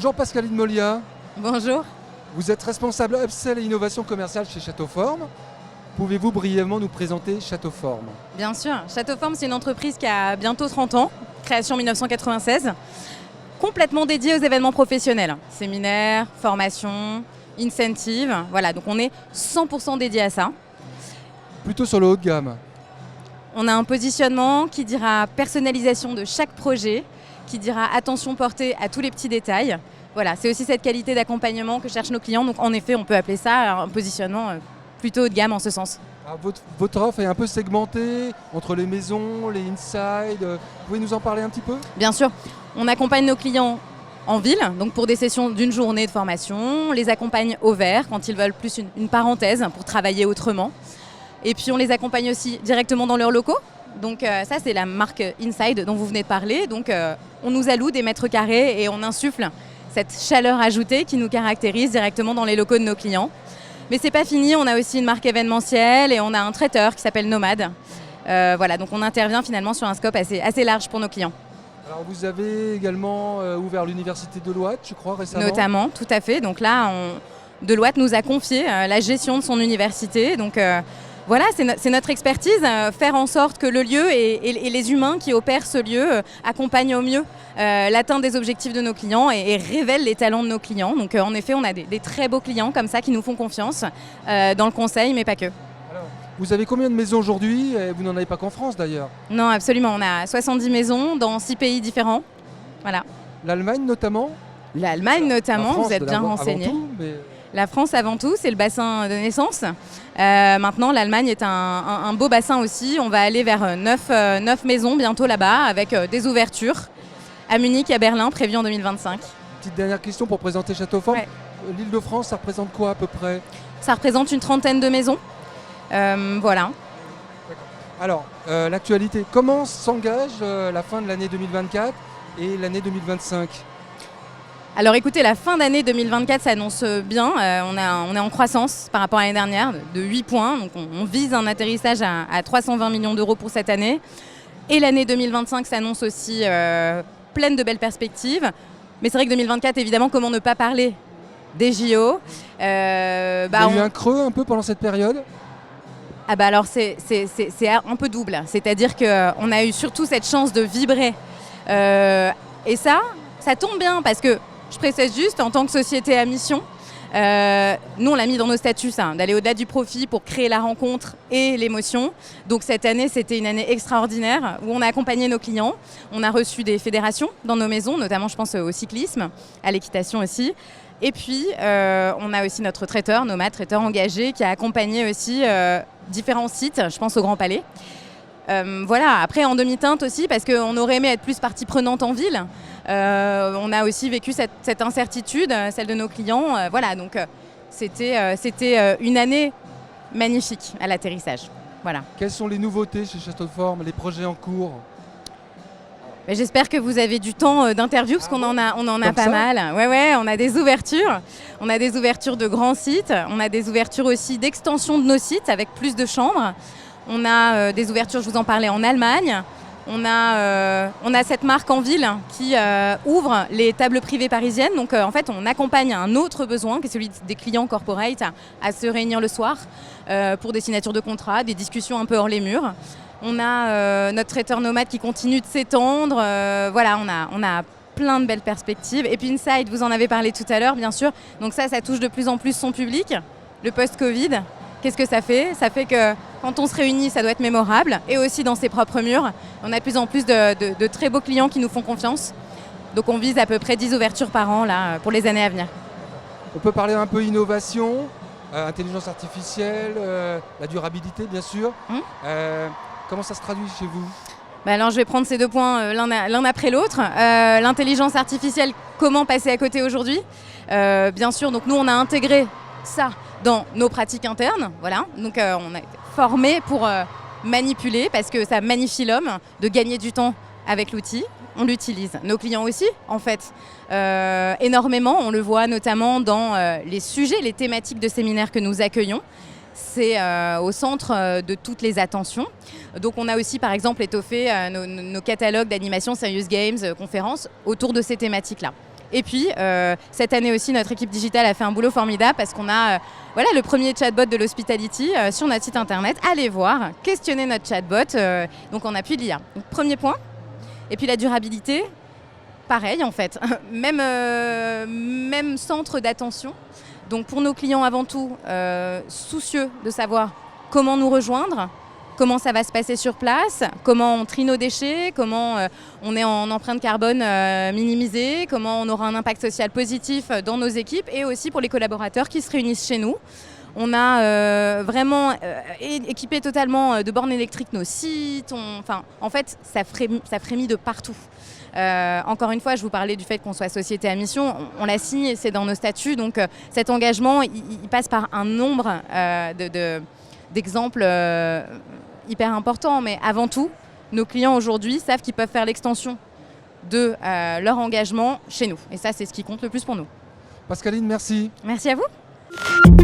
Bonjour Pascaline Molia. Bonjour. Vous êtes responsable upsell et innovation commerciale chez Châteauforme. Pouvez-vous brièvement nous présenter Châteauforme? Bien sûr. Châteauforme, c'est une entreprise qui a bientôt 30 ans, création 1996, complètement dédiée aux événements professionnels. Séminaires, formations, incentives. Voilà, donc on est 100% dédié à ça. Plutôt sur le haut de gamme. On a un positionnement qui dira personnalisation de chaque projet, qui dira attention portée à tous les petits détails. Voilà, c'est aussi cette qualité d'accompagnement que cherchent nos clients. Donc en effet, on peut appeler ça un positionnement plutôt haut de gamme en ce sens. Alors, votre offre est un peu segmentée entre les maisons, les inside. Vous pouvez nous en parler un petit peu? Bien sûr, on accompagne nos clients en ville, donc pour des sessions d'une journée de formation. On les accompagne au vert quand ils veulent plus une parenthèse pour travailler autrement. Et puis on les accompagne aussi directement dans leurs locaux. Donc ça, c'est la marque Inside dont vous venez de parler. Donc on nous alloue des mètres carrés et on insuffle cette chaleur ajoutée qui nous caractérise directement dans les locaux de nos clients. Mais c'est pas fini, on a aussi une marque événementielle et on a un traiteur qui s'appelle Nomade. Voilà, donc on intervient finalement sur un scope assez large pour nos clients. Alors vous avez également ouvert l'université de Deloitte, je crois, récemment. Notamment, tout à fait. Donc là, Deloitte nous a confié la gestion de son université. Donc voilà, c'est notre expertise, faire en sorte que le lieu et les humains qui opèrent ce lieu accompagnent au mieux l'atteinte des objectifs de nos clients et révèlent les talents de nos clients. Donc en effet, on a des très beaux clients comme ça qui nous font confiance dans le conseil, mais pas que. Alors, vous avez combien de maisons aujourd'hui? Vous n'en avez pas qu'en France d'ailleurs. Non, absolument. On a 70 maisons dans 6 pays différents. Voilà. L'Allemagne notamment? L'Allemagne notamment, vous êtes bien renseigné. La France avant tout, c'est le bassin de naissance. Maintenant, l'Allemagne est un beau bassin aussi. On va aller vers 9 maisons bientôt là-bas avec des ouvertures à Munich et à Berlin prévues en 2025. Petite dernière question pour présenter Châteauforme. Ouais. L'Île-de-France, ça représente quoi à peu près? Ça représente une 30aine de maisons. Voilà. Alors, l'actualité, comment s'engage la fin de l'année 2024 et l'année 2025? Alors écoutez, la fin d'année 2024 s'annonce bien. On est en croissance par rapport à l'année dernière de 8 points. Donc on vise un atterrissage à 320 millions d'euros pour cette année. Et l'année 2025 s'annonce aussi pleine de belles perspectives. Mais c'est vrai que 2024, évidemment, comment ne pas parler des JO. Il y a eu un creux un peu pendant cette période? Alors c'est un peu double. C'est-à-dire qu'on a eu surtout cette chance de vibrer. Et ça tombe bien parce que, je précise juste, en tant que société à mission, nous on l'a mis dans nos statuts, ça, d'aller au-delà du profit pour créer la rencontre et l'émotion. Donc cette année, c'était une année extraordinaire où on a accompagné nos clients. On a reçu des fédérations dans nos maisons, notamment je pense au cyclisme, à l'équitation aussi. Et puis on a aussi notre traiteur, Nomade, traiteur engagé, qui a accompagné aussi différents sites, je pense au Grand Palais. Voilà, après en demi-teinte aussi, parce qu'on aurait aimé être plus partie prenante en ville. On a aussi vécu cette incertitude, celle de nos clients. Voilà, donc c'était une année magnifique à l'atterrissage. Voilà. Quelles sont les nouveautés chez Châteauforme, les projets en cours? J'espère que vous avez du temps d'interview, parce qu'on en a pas mal. Ouais, on a des ouvertures. On a des ouvertures de grands sites. On a des ouvertures aussi d'extension de nos sites avec plus de chambres. On a des ouvertures, je vous en parlais, en Allemagne. On a cette marque en ville qui ouvre les tables privées parisiennes. Donc en fait, on accompagne un autre besoin, qui est celui des clients corporate, à se réunir le soir pour des signatures de contrats, des discussions un peu hors les murs. On a notre traiteur Nomade qui continue de s'étendre. Voilà, on a plein de belles perspectives. Et puis Inside, vous en avez parlé tout à l'heure, bien sûr. Donc ça touche de plus en plus son public. Le post-Covid, qu'est-ce que ça fait? Ça fait que quand on se réunit, ça doit être mémorable. Et aussi dans ses propres murs. On a de plus en plus de très beaux clients qui nous font confiance. Donc on vise à peu près 10 ouvertures par an là, pour les années à venir. On peut parler un peu innovation, intelligence artificielle, la durabilité bien sûr. Comment ça se traduit chez vous? Alors je vais prendre ces deux points l'un après l'autre. L'intelligence artificielle, comment passer à côté aujourd'hui? Bien sûr, donc nous on a intégré ça dans nos pratiques internes. Voilà. Donc on a été formés pour manipuler parce que ça magnifie l'homme de gagner du temps avec l'outil. On l'utilise. Nos clients aussi, en fait, énormément. On le voit notamment dans les sujets, les thématiques de séminaires que nous accueillons. C'est au centre de toutes les attentions. Donc on a aussi par exemple étoffé nos catalogues d'animation Serious Games, conférences autour de ces thématiques-là. Et puis, cette année aussi, notre équipe digitale a fait un boulot formidable parce qu'on a le premier chatbot de l'hospitality sur notre site internet. Allez voir, questionnez notre chatbot. Donc, on appuie l'IA. Donc, premier point. Et puis, la durabilité, pareil en fait. Même centre d'attention. Donc, pour nos clients avant tout, soucieux de savoir comment nous rejoindre, comment ça va se passer sur place, comment on trie nos déchets, comment on est en empreinte carbone minimisée, comment on aura un impact social positif dans nos équipes et aussi pour les collaborateurs qui se réunissent chez nous. On a vraiment équipé totalement de bornes électriques nos sites. En fait, ça frémit de partout. Encore une fois, je vous parlais du fait qu'on soit société à mission. On l'a signé, c'est dans nos statuts. Donc cet engagement, il passe par un nombre d'exemples hyper importants. Mais avant tout, nos clients aujourd'hui savent qu'ils peuvent faire l'extension de leur engagement chez nous. Et ça, c'est ce qui compte le plus pour nous. Pascaline, merci. Merci à vous.